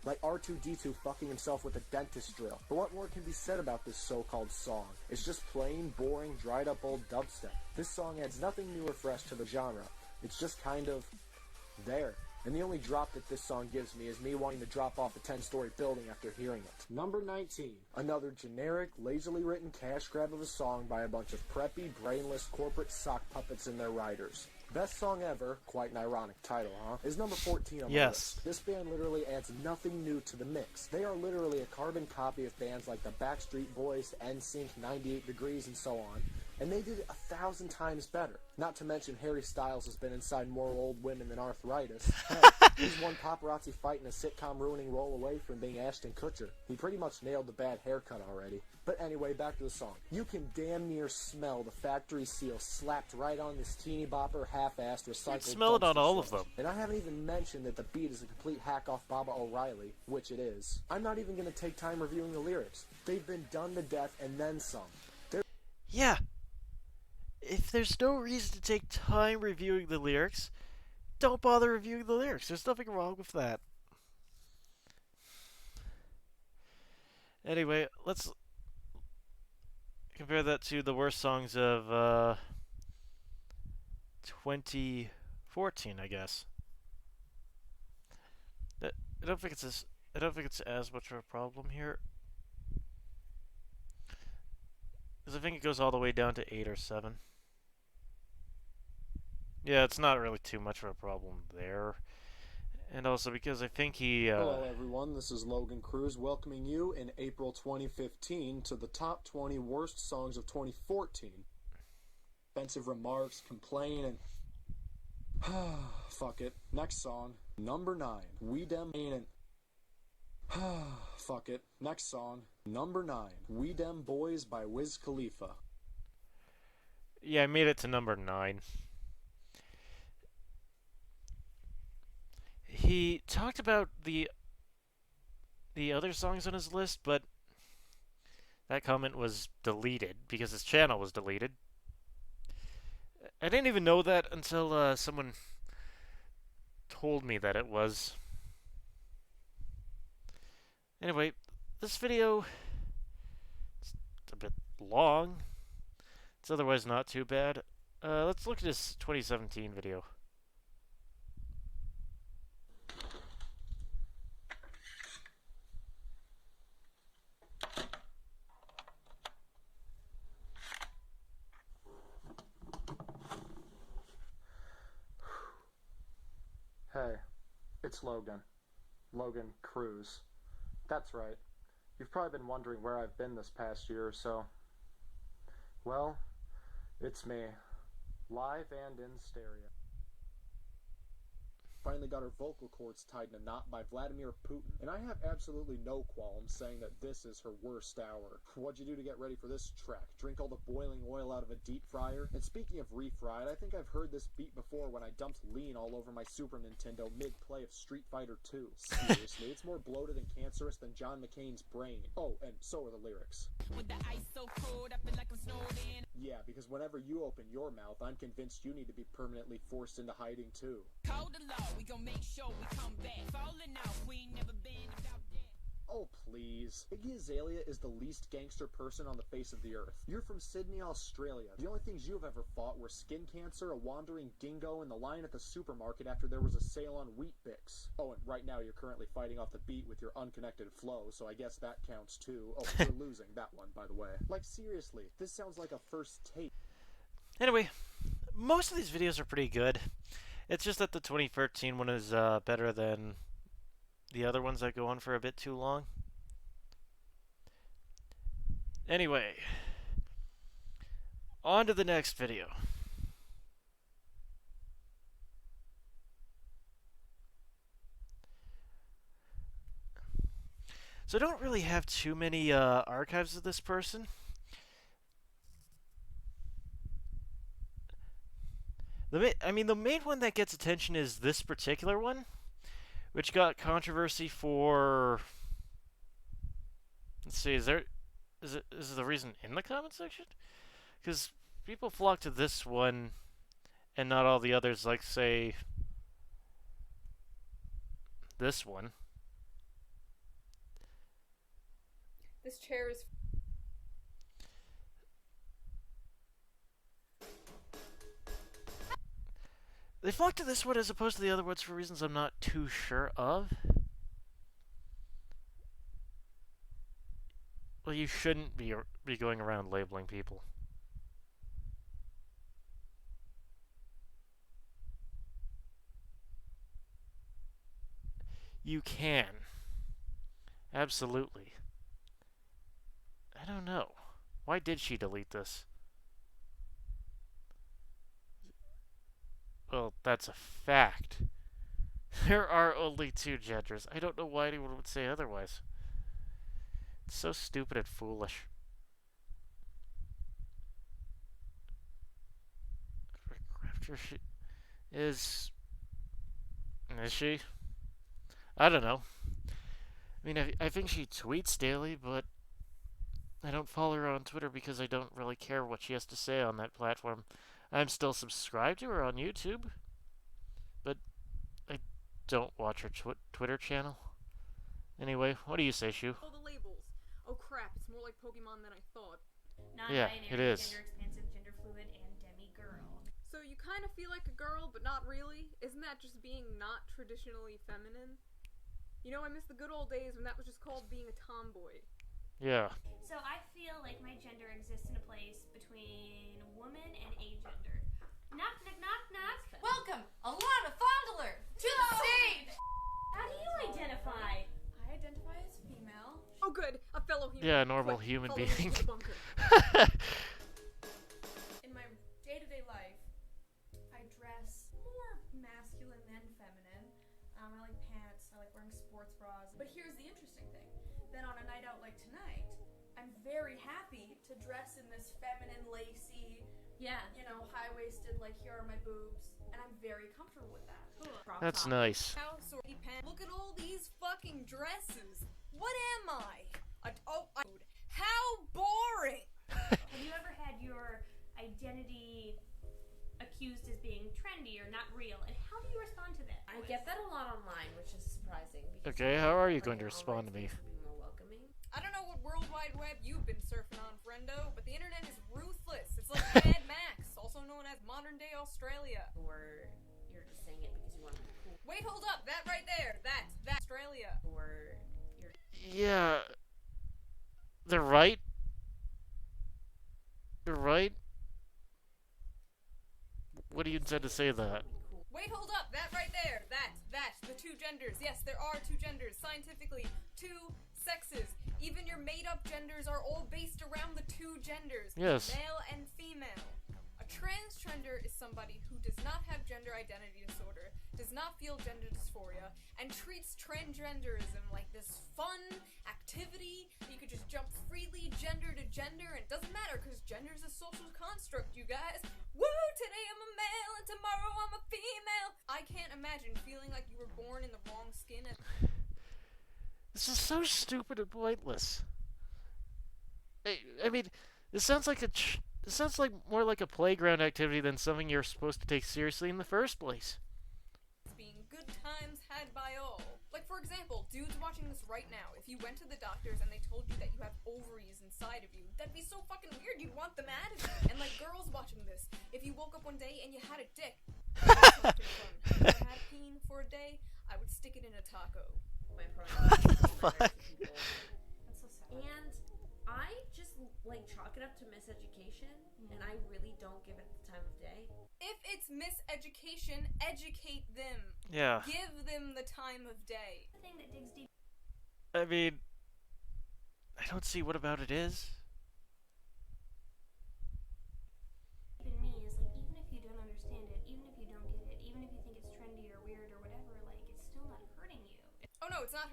Like R2-D2 fucking himself with a dentist drill. But what more can be said about this so-called song? It's just plain, boring, dried-up old dubstep. This song adds nothing new or fresh to the genre. It's just kind of there. And the only drop that this song gives me is me wanting to drop off a 10-story building after hearing it. Number 19. Another generic, lazily written cash grab of a song by a bunch of preppy, brainless corporate sock puppets and their writers. Best song ever, quite an ironic title, huh? Is number 14 on the list. This band literally adds nothing new to the mix. They are literally a carbon copy of bands like the Backstreet Boys, NSYNC, 98 Degrees, and so on. And they did it 1,000 times better. Not to mention Harry Styles has been inside more old women than arthritis. Hell, he's one paparazzi fight in a sitcom ruining role away from being Ashton Kutcher. He pretty much nailed the bad haircut already. But anyway, back to the song. You can damn near smell the factory seal slapped right on this teeny bopper, half-assed, recycled. You smell it on all of them. And I haven't even mentioned that the beat is a complete hack off Baba O'Reilly, which it is. I'm not even going to take time reviewing the lyrics. They've been done to death and then some. Yeah. If there's no reason to take time reviewing the lyrics, don't bother reviewing the lyrics. There's nothing wrong with that. Anyway, let's compare that to the worst songs of 2014, I guess. I don't think it's as much of a problem here, because I think it goes all the way down to 8 or 7. Yeah, it's not really too much of a problem there. And also because I think he... Hello everyone, this is Logan Cruz welcoming you in April 2015 to the top 20 worst songs of 2014. Offensive remarks, complain, and... Fuck it. Next song. Number 9. We Dem Ain't... Fuck it. Next song. Number 9. We Dem Boys by Wiz Khalifa. Yeah, I made it to number 9. He talked about the other songs on his list, but that comment was deleted because his channel was deleted. I didn't even know that until someone told me that it was. Anyway, this video is a bit long. It's otherwise not too bad. Let's look at his 2017 video. Hey, it's Logan. Logan Cruz. That's right. You've probably been wondering where I've been this past year or so. Well, it's me. Live and in stereo. Finally got her vocal cords tied in a knot by Vladimir Putin. And I have absolutely no qualms saying that this is her worst hour. What'd you do to get ready for this track? Drink all the boiling oil out of a deep fryer? And speaking of refried, I think I've heard this beat before when I dumped lean all over my Super Nintendo mid-play of Street Fighter 2. Seriously, it's more bloated and cancerous than John McCain's brain. Oh, and so are the lyrics. With the ice so cold, I feel like I'm snowed in. Yeah, because whenever you open your mouth, I'm convinced you need to be permanently forced into hiding too. Call the law, we gon' make sure we come back. Falling out, we ain't never been about that. Oh, please. Iggy Azalea is the least gangster person on the face of the earth. You're from Sydney, Australia. The only things you've ever fought were skin cancer, a wandering dingo, and the line at the supermarket after there was a sale on Wheat Bix. Oh, and right now you're currently fighting off the beat with your unconnected flow, so I guess that counts too. Oh, you're losing that one, by the way. Like, seriously, this sounds like a first take. Anyway, most of these videos are pretty good. It's just that the 2013 one is better than the other ones that go on for a bit too long. Anyway, on to the next video. So I don't really have too many archives of this person. The main one that gets attention is this particular one, which got controversy for. Let's see, is the reason in the comment section? Because people flock to this one and not all the others, like say this one. This chair is. They flock to this one as opposed to the other ones for reasons I'm not too sure of. Well, you shouldn't be going around labeling people. You can. Absolutely. I don't know. Why did she delete this? Well, that's a fact. There are only two genders. I don't know why anyone would say otherwise. It's so stupid and foolish. After she is she? I don't know. I mean, I think she tweets daily, but I don't follow her on Twitter because I don't really care what she has to say on that platform. I'm still subscribed to her on YouTube, but I don't watch her Twitter channel. Anyway, what do you say, Shu? All the labels. Oh crap, it's more like Pokemon than I thought. Yeah, it is. Gender expansive, gender fluid, and demi-girl. So you kind of feel like a girl, but not really? Isn't that just being not traditionally feminine? You know, I miss the good old days when that was just called being a tomboy. Yeah. So I feel like my gender exists in a place between woman and agender. Knock, knock, knock, knock. Welcome, Alana Fondler, to the stage! How do you identify? I identify as female. Oh good, a fellow human. Yeah, a normal Quick, human follow me being. to the bunker. In my day-to-day life, I dress more masculine than feminine. I like pants, I like wearing sports bras. But here's the interesting thing. Then on a night out like tonight, I'm very happy to dress in this feminine, lacy, high-waisted, like here are my boobs, and I'm very comfortable with that. Cool. That's nice. Look at all these fucking dresses. What am I? How boring! Have you ever had your identity accused as being trendy or not real? And how do you respond to that? I get that a lot online, which is surprising. Okay, how are you going to respond to me? I don't know what World Wide Web you've been surfing on, friendo, but the internet is ruthless. It's like Mad Max, also known as modern-day Australia. Or you're just saying it because you want to be cool. Wait, hold up. That right there. That's Australia. Or you're... Yeah. They're right. They're right. What do you intend to say that? Wait, hold up. That right there. That's the two genders. Yes, there are two genders. Scientifically, two sexes. Even your made-up genders are all based around the two genders. Yes. Male and female. A transgender is somebody who does not have gender identity disorder, does not feel gender dysphoria, and treats transgenderism like this fun activity that you could just jump freely gender to gender, and it doesn't matter because gender is a social construct, you guys. Woo! Today I'm a male and tomorrow I'm a female. I can't imagine feeling like you were born in the wrong skin. This is so stupid and pointless. I mean, this sounds like it sounds like more like a playground activity than something you're supposed to take seriously in the first place. Being good times had by all. Like, for example, dudes watching this right now, if you went to the doctors and they told you that you have ovaries inside of you, that'd be so fucking weird, you'd want them out of you. And like, girls watching this, if you woke up one day and you had a dick, if I had a peen for a day, I would stick it in a taco. My What the fuck? That's so sad. And I just like chalk it up to miseducation, and I really don't give it the time of day. If it's miseducation, educate them. Yeah. Give them the time of day. The thing that digs deep. I mean, I don't see what about it is.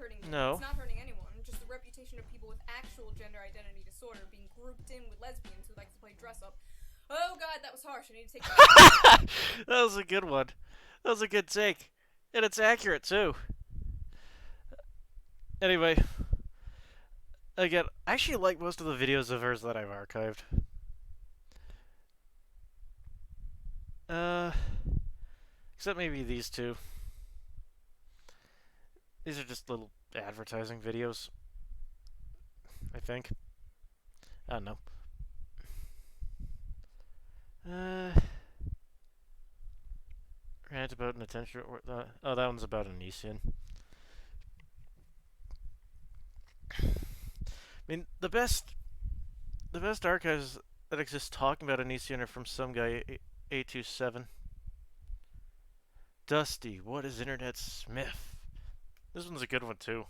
hurting me. No. It's not hurting anyone. Just the reputation of people with actual gender identity disorder being grouped in with lesbians who like to play dress up. Oh god, that was harsh. I need to take that. That was a good one. That was a good take. And it's accurate, too. Anyway. Again, I actually like most of the videos of hers that I've archived. Except maybe these two. These are just little advertising videos. I think. I don't know. Rant about an attention. Oh, that one's about Onision. I mean, the best archives that exist talking about Onision are from some guy, 827. Dusty, what is Internet Smith? This one's a good one too.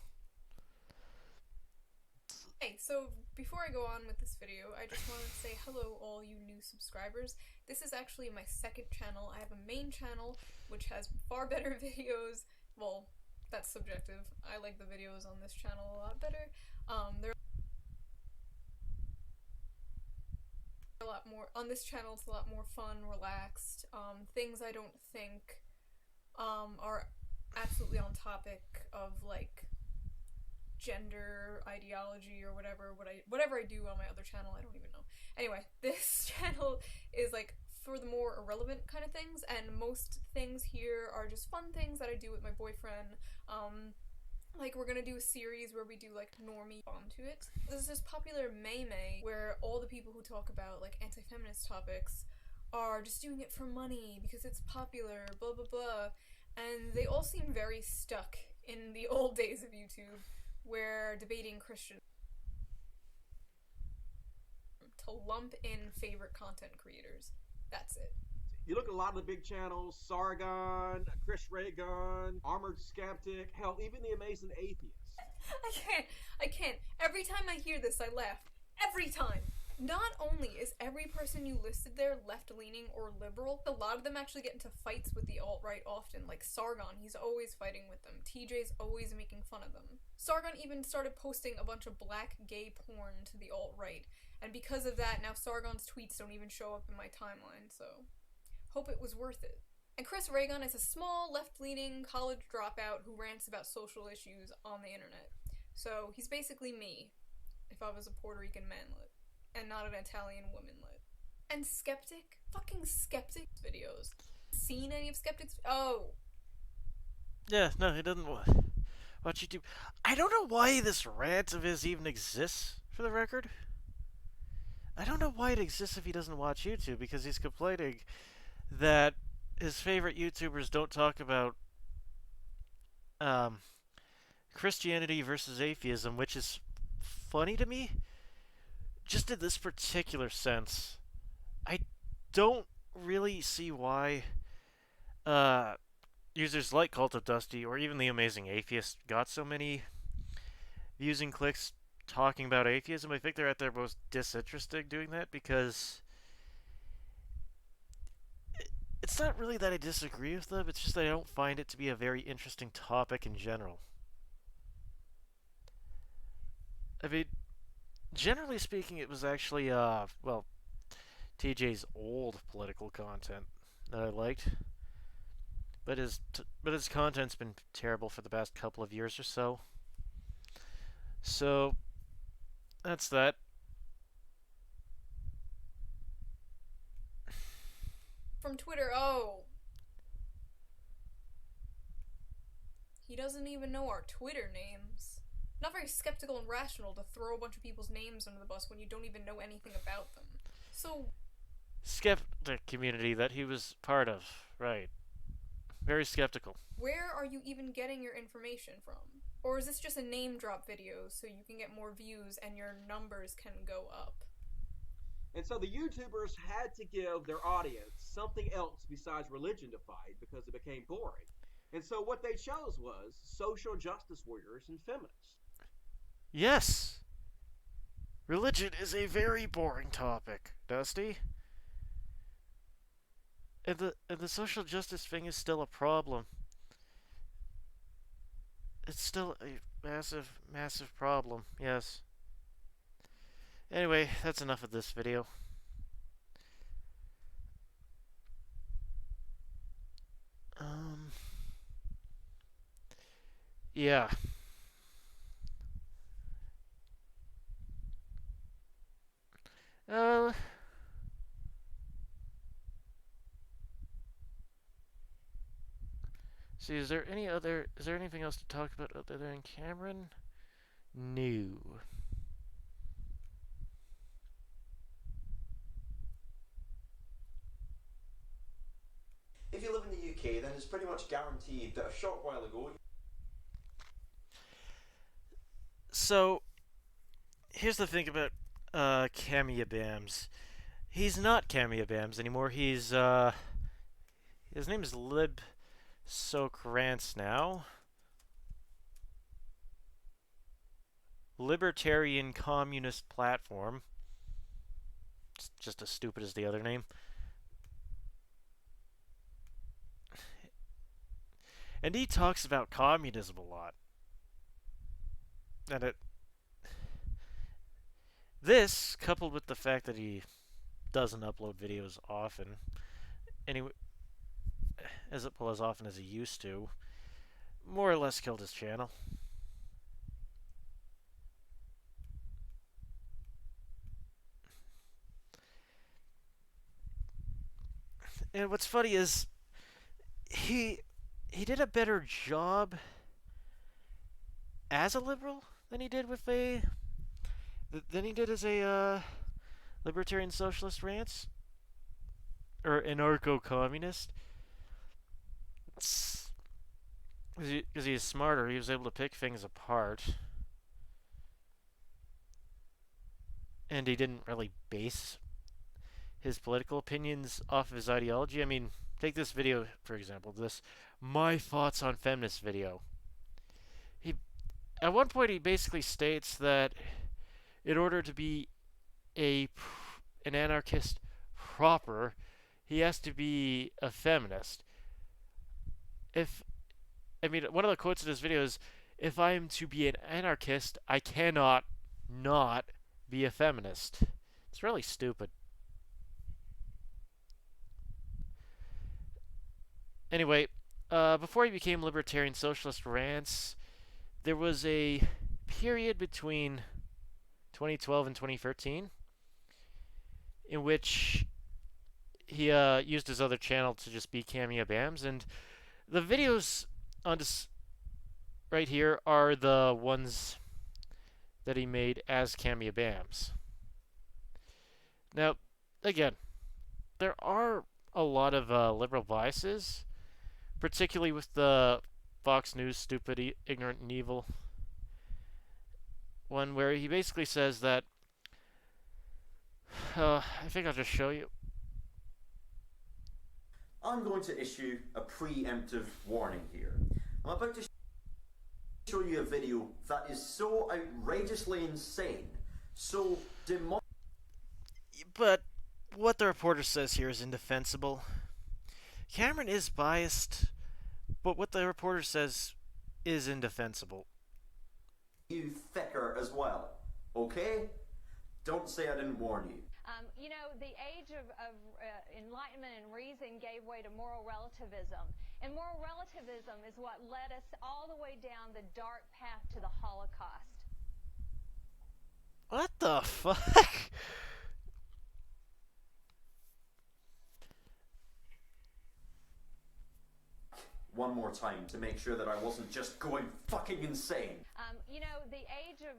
Hey, so before I go on with this video, I just wanted to say hello all you new subscribers. This is actually my second channel. I have a main channel, which has far better videos. Well, that's subjective. I like the videos on this channel a lot better. They're a lot more, on this channel it's a lot more fun, relaxed, things I don't think, are absolutely on topic of, like, gender ideology or whatever I do on my other channel, I don't even know. Anyway, this channel is like for the more irrelevant kind of things, and most things here are just fun things that I do with my boyfriend. Like we're gonna do a series where we do like normie onto it. There's this popular May where all the people who talk about like anti-feminist topics are just doing it for money because it's popular, blah blah blah, and they all seem very stuck in the old days of YouTube, where debating Christian to lump in favorite content creators. That's it. You look at a lot of the big channels, Sargon, Chris Raygun, Armored Skeptic, hell, even the Amazing Atheist. I can't. Every time I hear this, I laugh. Every time. Not only is every person you listed there left-leaning or liberal, a lot of them actually get into fights with the alt-right often, like Sargon, he's always fighting with them. TJ's always making fun of them. Sargon even started posting a bunch of black gay porn to the alt-right, and because of that, now Sargon's tweets don't even show up in my timeline, so hope it was worth it. And Chris Raygun is a small, left-leaning college dropout who rants about social issues on the internet. So he's basically me, if I was a Puerto Rican manlet. And not an Italian womanlet. And Skeptic? Fucking Skeptic videos. Seen any of Skeptic's? Oh. Yeah, no, he doesn't watch YouTube. I don't know why this rant of his even exists, for the record. I don't know why it exists if he doesn't watch YouTube, because he's complaining that his favorite YouTubers don't talk about Christianity versus atheism, which is funny to me. Just in this particular sense, I don't really see why users like Cult of Dusty or even the Amazing Atheist got so many views and clicks talking about atheism. I think they're at their most disinterested doing that, because it's not really that I disagree with them, it's just that I don't find it to be a very interesting topic in general. I mean, generally speaking, it was actually, well, TJ's old political content that I liked. But his content's been terrible for the past couple of years or so. So, that's that. From Twitter, oh. He doesn't even know our Twitter names. Not very skeptical and rational to throw a bunch of people's names under the bus when you don't even know anything about them. So... Skeptic community that he was part of, right. Very skeptical. Where are you even getting your information from? Or is this just a name drop video so you can get more views and your numbers can go up? And so the YouTubers had to give their audience something else besides religion to fight because it became boring. And so what they chose was social justice warriors and feminists. Yes! Religion is a very boring topic, Dusty. And the social justice thing is still a problem. It's still Massive, massive problem. Yes. Anyway, that's enough of this video. Um, yeah. Uh, see, is there anything else to talk about other than Cameron? No. If you live in the UK, then it's pretty much guaranteed that a short while ago. So, here's the thing about Camia Bams. He's not Camia Bams anymore. His name is Lib Sokrantz now. Libertarian Communist Platform. It's just as stupid as the other name. And he talks about communism a lot. And this, coupled with the fact that he doesn't upload videos often, anyway, as often as he used to, more or less killed his channel. And what's funny is he did a better job as a liberal than he did with as a libertarian socialist rants or anarcho-communist. Because he's smarter, he was able to pick things apart, and he didn't really base his political opinions off of his ideology. I mean, take this video, for example, this My Thoughts on Feminist video. At one point, he basically states that in order to be an anarchist proper, he has to be a feminist. One of the quotes in this video is, if I am to be an anarchist, I cannot not be a feminist. It's really stupid. Anyway, before he became Libertarian Socialist Rants, there was a period between 2012 and 2013 in which he used his other channel to just be Camia Bams, and the videos on this right here are the ones that he made as Camia Bams. Now, again, there are a lot of liberal biases, particularly with the Fox News stupid, ignorant, and evil one, where he basically says that, I think I'll just show you. I'm going to issue a preemptive warning here. I'm about to show you a video that is so outrageously insane, so demonic. But what the reporter says here is indefensible. Cameron is biased, but what the reporter says is indefensible. You thicker as well, okay? Don't say I didn't warn you. You know, the age of enlightenment and reason gave way to moral relativism. And moral relativism is what led us all the way down the dark path to the Holocaust. What the fuck? One more time to make sure that I wasn't just going fucking insane. You know, the age of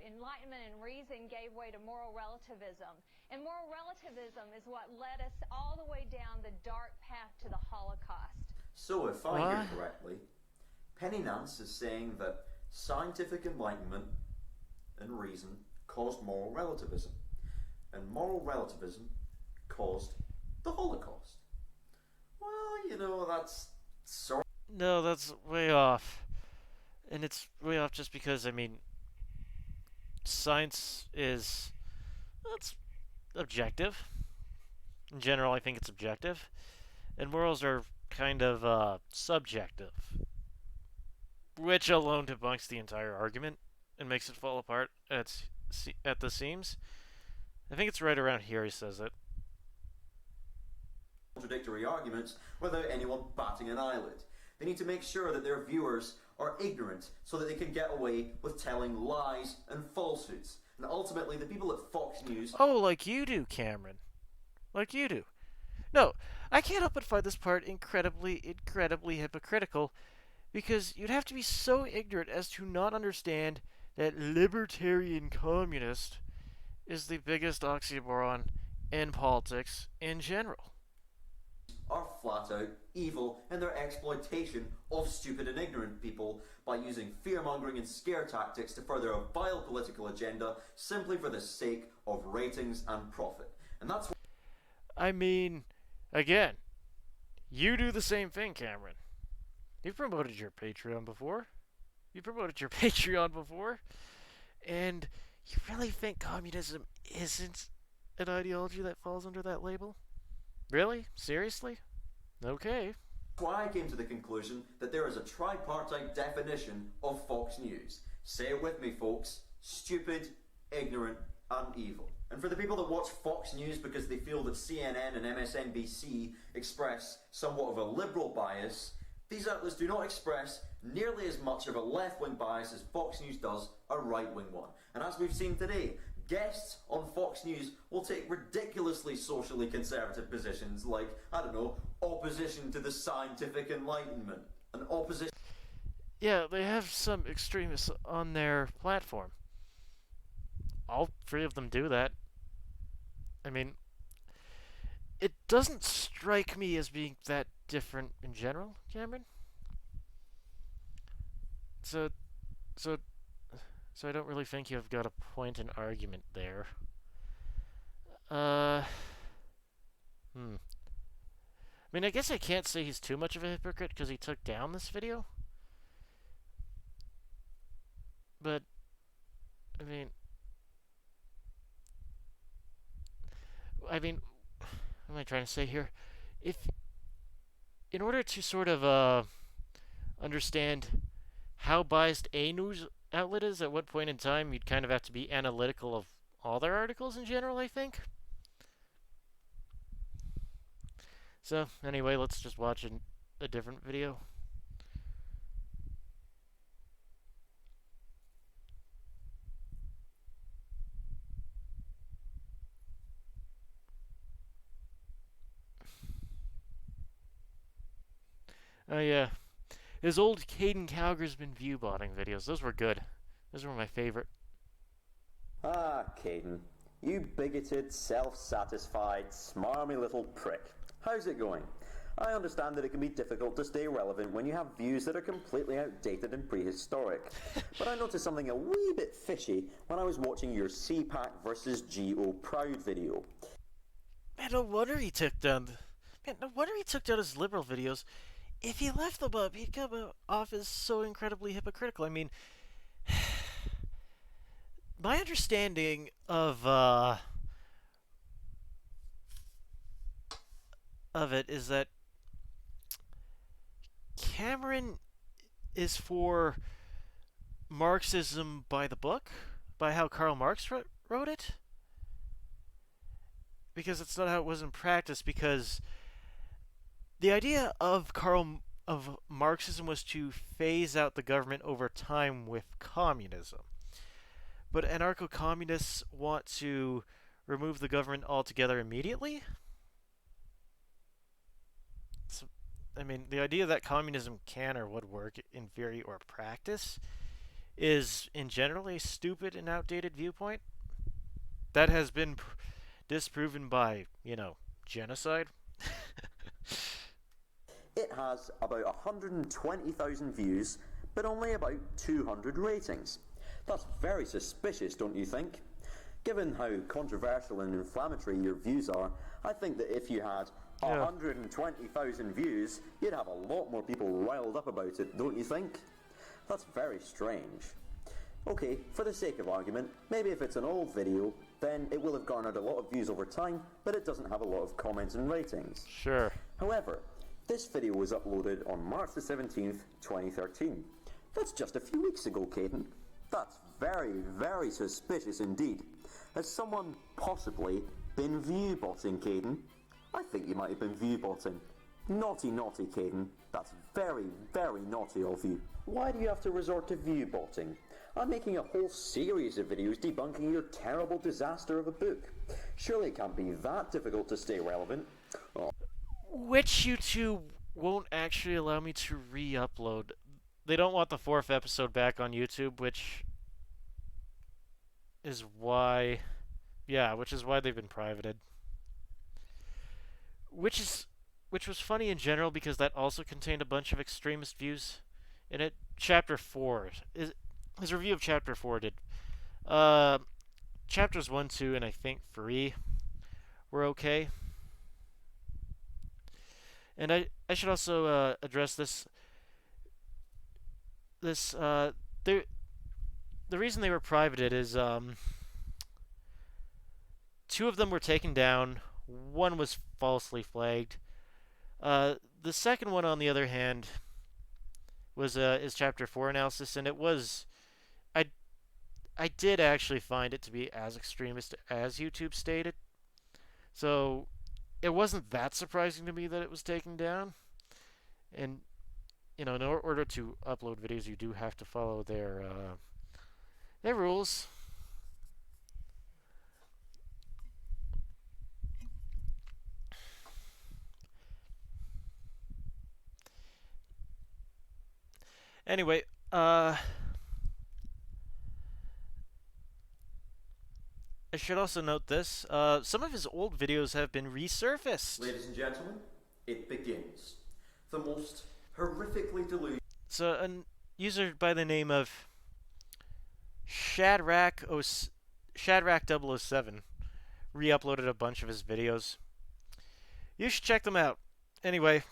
enlightenment and reason gave way to moral relativism. And moral relativism is what led us all the way down the dark path to the Holocaust. So, if I hear correctly, Penny Nance is saying that scientific enlightenment and reason caused moral relativism, and moral relativism caused the Holocaust. Well, you know, that's sort. No, that's way off. And it's way off just because, I mean, science is, that's objective. In general, I think it's objective. And morals are kind of subjective. which alone debunks the entire argument and makes it fall apart at the seams. I think it's right around here he says it. Contradictory arguments without anyone batting an eyelid. They need to make sure that their viewers are ignorant so that they can get away with telling lies and falsehoods. And ultimately, the people at Fox News... Oh, like you do, Cameron. Like you do. No, I can't help but find this part incredibly hypocritical, because you'd have to be so ignorant as to not understand that libertarian communist is the biggest oxymoron in politics in general. Are flat out evil in their exploitation of stupid and ignorant people by using fear-mongering and scare tactics to further a vile political agenda simply for the sake of ratings and profit. And that's I mean, again, you do the same thing, Cameron. You've promoted your Patreon before. And you really think communism isn't an ideology that falls under that label? Really? Seriously? Okay. why I came to the conclusion that there is a tripartite definition of Fox News. Say it with me, folks. Stupid, ignorant, and evil. And for the people that watch Fox News because they feel that CNN and MSNBC express somewhat of a liberal bias, these outlets do not express nearly as much of a left-wing bias as Fox News does a right-wing one. And as we've seen today, guests on Fox News will take ridiculously socially conservative positions like, I don't know, opposition to the scientific enlightenment, an opposition... Yeah, they have some extremists on their platform. All three of them do that. I mean, it doesn't strike me as being that different in general, Cameron. So I don't really think you've got a point in argument there. I mean, I guess I can't say he's too much of a hypocrite because he took down this video. But, I mean, what am I trying to say here? In order to sort of understand how biased a news outlet is at what point in time, you'd kind of have to be analytical of all their articles in general, I think. So, anyway, let's just watch a different video. Oh yeah, his old Caden Cowgersman view botting videos. Those were good. Those were my favorite. Ah, Caden, you bigoted, self-satisfied, smarmy little prick. How's it going? I understand that it can be difficult to stay relevant when you have views that are completely outdated and prehistoric. But I noticed something a wee bit fishy when I was watching your CPAC versus GO Proud video. Man, no wonder he took down his liberal videos. If he left them up, he'd come off as so incredibly hypocritical. I mean, my understanding of it is that Cameron is for Marxism by the book, by how Karl Marx wrote it, because it's not how it was in practice. Because the idea of Marxism was to phase out the government over time with communism. But anarcho-communists want to remove the government altogether immediately? So, I mean, the idea that communism can or would work in theory or practice is, in general, a stupid and outdated viewpoint that has been disproven by, genocide. It has about 120,000 views, but only about 200 ratings. That's very suspicious, don't you think? Given how controversial and inflammatory your views are, I think that if you had 120,000 views, you'd have a lot more people riled up about it, don't you think? That's very strange. Okay, for the sake of argument, maybe if it's an old video, then it will have garnered a lot of views over time, but it doesn't have a lot of comments and ratings. Sure. However, this video was uploaded on March the 17th, 2013. That's just a few weeks ago, Caden. That's very, very suspicious indeed. Has someone possibly been view-botting, Caden? I think you might have been view-botting. Naughty, naughty, Caden. That's very, very naughty of you. Why do you have to resort to view-botting? I'm making a whole series of videos debunking your terrible disaster of a book. Surely it can't be that difficult to stay relevant. Oh. Which YouTube won't actually allow me to re-upload. They don't want the 4th episode back on YouTube, which is why... Yeah, which is why they've been privated. Which was funny in general because that also contained a bunch of extremist views in it. Chapter 4. His review of Chapter 4 did. Chapters 1, 2, and I think 3 were okay. And I should also address this. The reason they were privated is 2 of them were taken down. 1 was falsely flagged. The second one, on the other hand, was is Chapter 4 analysis, and it was... I did actually find it to be as extremist as YouTube stated. So it wasn't that surprising to me that it was taken down. And, you know, in order to upload videos, you do have to follow their rules. Anyway, I should also note this. Some of his old videos have been resurfaced. Ladies and gentlemen, it begins. The most horrifically delusional... So, a user by the name of Shadrack007 re-uploaded a bunch of his videos. You should check them out. Anyway,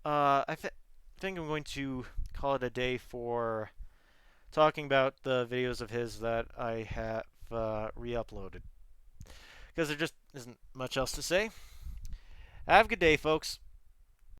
I think I'm going to call it a day for talking about the videos of his that I have re-uploaded, because there just isn't much else to say. Have a good day, folks.